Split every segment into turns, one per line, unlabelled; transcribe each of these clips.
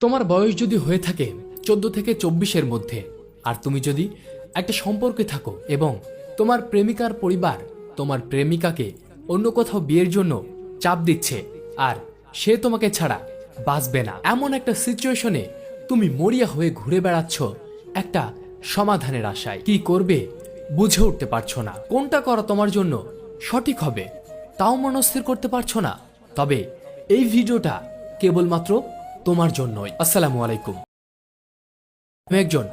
তোমার বয়স যদি হয়ে থাকে 14 থেকে 24-এর মধ্যে, আর তুমি যদি একটা সম্পর্কে থাকো এবং তোমার প্রেমিকার পরিবার তোমার প্রেমিকাকে অন্য কোথাও বিয়ের জন্য চাপ দিচ্ছে আর সে তোমাকে ছাড়া বাঁচবে না, এমন একটা সিচুয়েশনে তুমি মরিয়া হয়ে ঘুরে বেড়াচ্ছ একটা সমাধানের আশায়। কি করবে বুঝে উঠতে পারছো না, কোনটা করা তোমার জন্য সঠিক হবে তাও মনস্থির করতে পারছো না, তবে এই ভিডিওটা কেবলমাত্র তোমার জন্যই। আসসালামু আলাইকুম, আমি একজন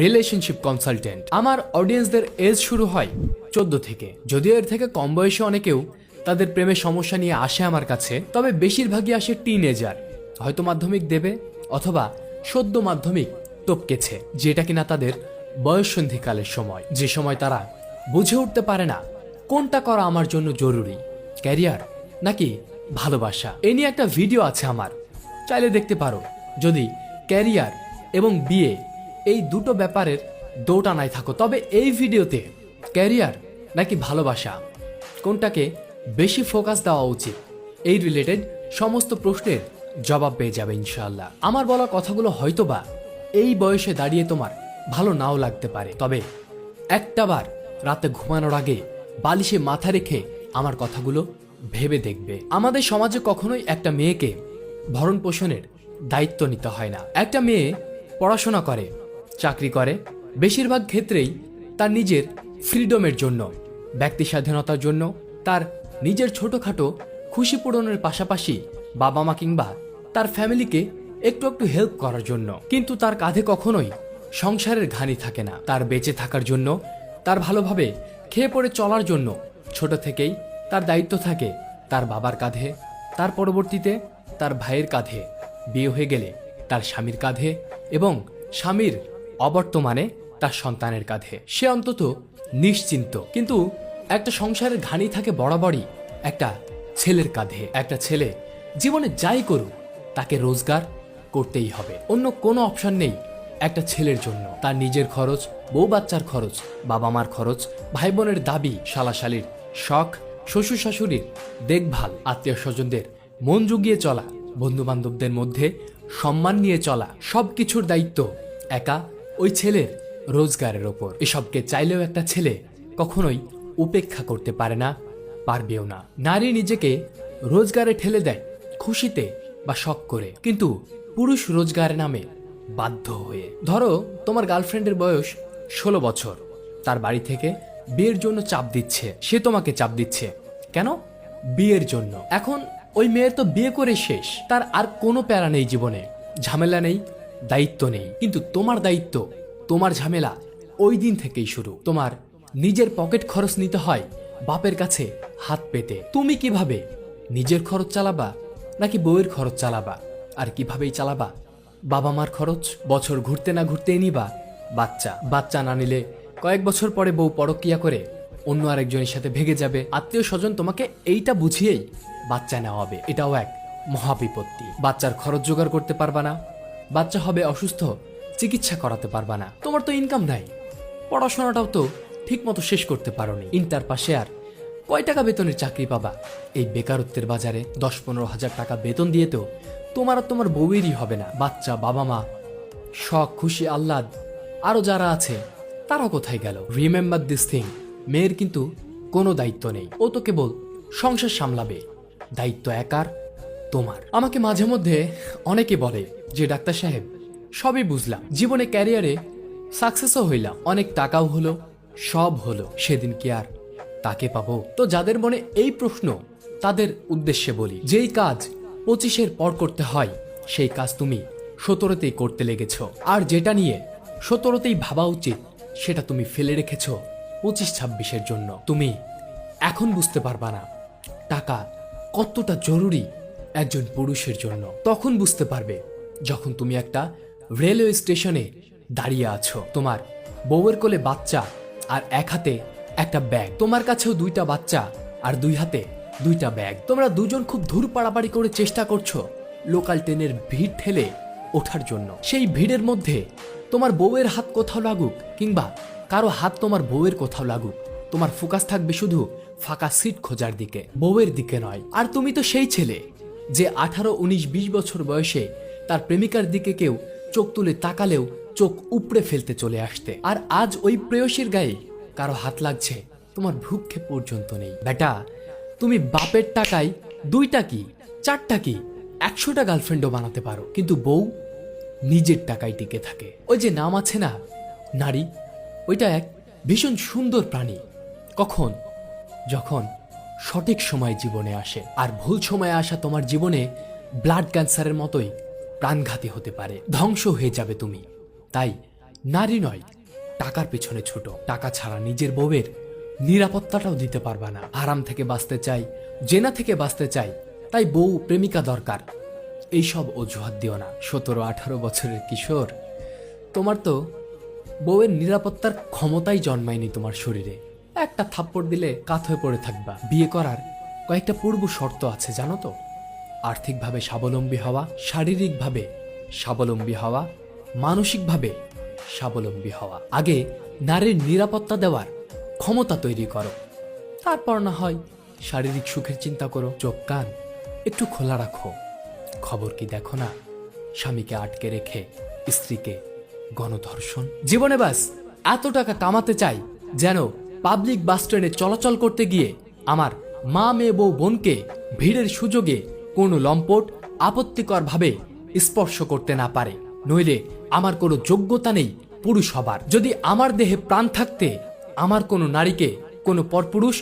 রিলেশনশিপ কনসালটেন্ট। আমার অডিয়েন্সদের এজ শুরু হয় 14 থেকে, যদিও এর থেকে কম বয়সে অনেকেও তাদের প্রেমের সমস্যা নিয়ে আসে আমার কাছে, তবে বেশিরভাগই আসে টিনেজার, হয়তো মাধ্যমিক দেবে অথবা সদ্য মাধ্যমিক টপকেছে, যেটা কিনা তাদের বয়ঃসন্ধিকালের সময়, যে সময় তারা বুঝে উঠতে পারে না কোনটা করা আমার জন্য জরুরি, ক্যারিয়ার নাকি ভালোবাসা। এ নিয়ে একটা ভিডিও আছে আমার, চাইলে দেখতে পারো। যদি ক্যারিয়ার এবং বিয়ে এই দুটো ব্যাপারের দোটানায় থাকো, তবে এই ভিডিওতে ক্যারিয়ার নাকি ভালোবাসা কোনটাকে বেশি ফোকাস দেওয়া উচিত, এই রিলেটেড সমস্ত প্রশ্নের জবাব পেয়ে যাবে ইনশাআল্লাহ। আমার বলা কথাগুলো হয়তোবা এই বয়সে দাঁড়িয়ে তোমার ভালো নাও লাগতে পারে, তবে একটাবার রাতে ঘুমানোর আগে বালিশে মাথা রেখে আমার কথাগুলো ভেবে দেখবে। আমাদের সমাজে কখনোই একটা মেয়েকে ভরণ পোষণের দায়িত্ব নিতে হয় না। একটা মেয়ে পড়াশোনা করে, চাকরি করে, বেশিরভাগ ক্ষেত্রেই তার নিজের ফ্রিডমের জন্য, ব্যক্তি স্বাধীনতার জন্য, তার নিজের ছোটখাটো খুশি পূরণের পাশাপাশি বাবা মা কিংবা তার ফ্যামিলিকে একটু একটু হেল্প করার জন্য। কিন্তু তার কাঁধে কখনোই সংসারের ঘানি থাকে না। তার বেঁচে থাকার জন্য, তার ভালোভাবে খেয়ে পড়ে চলার জন্য ছোট থেকেই তার দায়িত্ব থাকে তার বাবার কাঁধে, তার পরবর্তীতে তার ভাইয়ের কাঁধে, বিয়ে হয়ে গেলে তার স্বামীর কাঁধে এবং স্বামীর অবর্তমানে তার সন্তানের কাঁধে। সে অন্তত নিশ্চিন্ত। কিন্তু একটা সংসারের ঘানি থাকে বরাবরই একটা ছেলের কাঁধে। একটা ছেলে জীবনে যাই করুক তাকে রোজগার করতেই হবে, অন্য কোনো অপশন নেই একটা ছেলের জন্য। তার নিজের খরচ, বউ বাচ্চার খরচ, বাবা মার খরচ, ভাই বোনের দাবি, শালাশালির শখ, শ্বশুর শাশুড়ির দেখভাল, আত্মীয় স্বজনদের মন জুগিয়ে চলা, বন্ধু বান্ধবদের মধ্যে সম্মান নিয়ে চলা, সবকিছুর দায়িত্ব একা ওই ছেলের রোজগারের ওপর। এসবকে চাইলেও একটা ছেলে কখনোই উপেক্ষা করতে পারে না, পারবেও না। নারী নিজেকে রোজগারে ঠেলে দেয় খুশিতে বা শখ করে, কিন্তু পুরুষ রোজগারের নামে বাধ্য হয়ে। ধরো তোমার গার্লফ্রেন্ডের বয়স 16 বছর, তার বাড়ি থেকে বিয়ের জন্য চাপ দিচ্ছে, সে তোমাকে চাপ দিচ্ছে কেন? বিয়ের জন্য। এখন ওই মেয়ের তো বিয়ে করে শেষ, তার আর কোনো প্যারা নেই জীবনে, ঝামেলা নেই, দায়িত্ব নেই। কিন্তু তোমার দায়িত্ব, তোমার ঝামেলা ওই দিন থেকেই শুরু। তোমার নিজের পকেট খরচ নিতে হয় বাপের কাছে হাত পেতে। তুমি কিভাবে নিজের খরচ চালাবা নাকি বউয়ের খরচ চালাবা? আর কিভাবেই চালাবা বাবা মার খরচ? বছর ঘুরতে না ঘুরতে নিবা বাচ্চা, বাচ্চা না নিলে কয়েক বছর পরে বউ পরকিয়া করে অন্য আরেকজনের সাথে ভেগে যাবে। আত্মীয় স্বজন তোমাকে এইটা বুঝিয়েই বাচ্চা নেওয়া হবে, এটাও এক মহাবিপত্তি। বাচ্চার খরচ জোগাড় করতে পারবা না, বাচ্চা হবে অসুস্থ, চিকিৎসা করাতে পারবা না। তোমার তো ইনকাম নাই, পড়াশোনাটাও তো ঠিক মতো শেষ করতে পারোনি, ইন্টার পাশে আর কয় টাকা বেতনের চাকরি পাবা? এই বেকারত্বের বাজারে 10-15 হাজার টাকা বেতন দিয়ে তো তোমার আর তোমার বউয়েরই হবে না। বাচ্চা, বাবা মা, শখ, খুশি, আহ্লাদ আরো যারা আছে তারা কোথায় গেল? রিমেম্বার দিস থিং, মেয়ের কিন্তু কোনো দায়িত্ব নেই, ও তো কেবল সংসার সামলাবে, দায়িত্ব একার তোমার। আমাকে মাঝে মধ্যে অনেকে বলে যে ডাক্তার সাহেব সবই বুঝলাম, জীবনে ক্যারিয়ারে সাকসেসও হইলাম, অনেক টাকাও হলো, সব হলো, সেদিন কি আর তাকে পাবো? তো যাদের মনে এই প্রশ্ন তাদের উদ্দেশ্যে বলি, যেই কাজ 25-এর পর করতে হয় সেই কাজ তুমি 17তেই করতে লেগেছ, আর যেটা নিয়ে 17তেই ভাবা উচিত সেটা তুমি ফেলে রেখেছ 25-26-এর জন্য। তুমি এখন বুঝতে পারবা না টাকা কতটা জরুরি একজন পুরুষের জন্য। তখন বুঝতে পারবে যখন তুমি একটা রেলওয়ে স্টেশনে দাঁড়িয়ে আছো, তোমার বউয়ের কোলে বাচ্চা আর এক হাতে একটা ব্যাগ, তোমার কাছেও 2টা বাচ্চা আর 2 হাতে 2টা ব্যাগ। তোমরা দুজন খুব ধূর পাড়াপাড়ি করে চেষ্টা করছো লোকাল ট্রেনের ভিড় ঠেলে ওঠার জন্য। সেই ভিড়ের মধ্যে তোমার বউয়ের হাত কোথাও লাগুক কিংবা কারো হাত তোমার বউয়ের কোথাও লাগুক, তোমার ফোকাস থাকবে শুধু ফাঁকা সিট খোঁজার দিকে, বউয়ের দিকে নয়। আর তুমি তো সেই ছেলে যে 18, 19, 20 বছর বয়সে তার প্রেমিকার দিকে কেউ চোখ তুলে তাকালেও চোখ উপড়ে ফেলতে চলে আসতে। আর আজ ওই প্রেয়সীর গায়ে কারো হাত লাগছে, তোমার ভ্রুক্ষেপ পর্যন্ত নেই। বেটা, তুমি বাপের টাকায় 2টা কি 4টা কি 100টা গার্লফ্রেন্ডও বানাতে পারো, কিন্তু বউ নিজের টাকায় টিকে থাকে। ওই যে নাম আছে না, নারী, ওইটা এক ভীষণ সুন্দর প্রাণী। কখন? যখন সঠিক সময় জীবনে আসে। আর ভুল সময়ে আসা তোমার জীবনে ব্লাড ক্যান্সারের মতোই প্রাণঘাতী হতে পারে, ধ্বংস হয়ে যাবে তুমি। তাই নারী নয়, টাকার পেছনে ছুটো। টাকা ছাড়া নিজের বউয়ের নিরাপত্তাটাও দিতে পারবা না। আরাম থেকে বাঁচতে চাই, জেনা থেকে বাঁচতে চাই, তাই বউ প্রেমিকা দরকার, এইসব অজুহাত দিও না। 17-18 বছরের কিশোর, তোমার তো বউয়ের নিরাপত্তার ক্ষমতাই জন্মায়নি তোমার শরীরে। একটা থাপ্পড় দিলে কাত হয়ে পড়ে থাকবা। বিয়ে করার কয়েকটা পূর্ব শর্ত আছে জানো তো? আর্থিকভাবে স্বাবলম্বী হওয়া, শারীরিকভাবে স্বাবলম্বী হওয়া, মানসিকভাবে স্বাবলম্বী হওয়া। আগে নারীর নিরাপত্তা দেওয়ার ক্ষমতা তৈরি করো, তারপর না হয় শারীরিক সুখের চিন্তা করো। চোখ কান একটু খোলা রাখো। খবর কি দেখো না, স্বামীকে আটকে রেখে স্ত্রীকে গণধর্ষণ। জীবনে বাস এত টাকা কামাতে চাই যেন পাবলিক বাস ট্রেনে চলাচল করতে গিয়ে আমার মা, মেয়ে, বউ, বোনকে ভিড়ের সুযোগে কোনো লম্পট আপত্তিকর ভাবে স্পর্শ করতে না পারে। নইলে আমার কোনো যোগ্যতা নেই পুরুষ হবার। যদি আমার দেহে প্রাণ থাকতে আমার কোনো নারীকে কোনো পরপুরুষ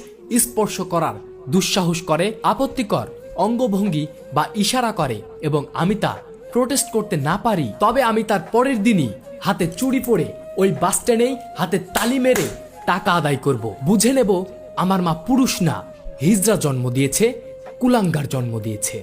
স্পর্শ করার দুঃসাহস করে, আপত্তিকর অঙ্গভঙ্গি বা ইশারা করে এবং আমি তা প্রোটেস্ট করতে না পারি, তবে আমি তার পরের দিনই হাতে চুড়ি পরে ওই বাস স্ট্যান্ডেই হাতে তালি মেরে টাকা আদায় করব। বুঝে নেব আমার মা পুরুষ না, হিজড়া জন্ম দিয়েছে, কুলাঙ্গার জন্ম দিয়েছে।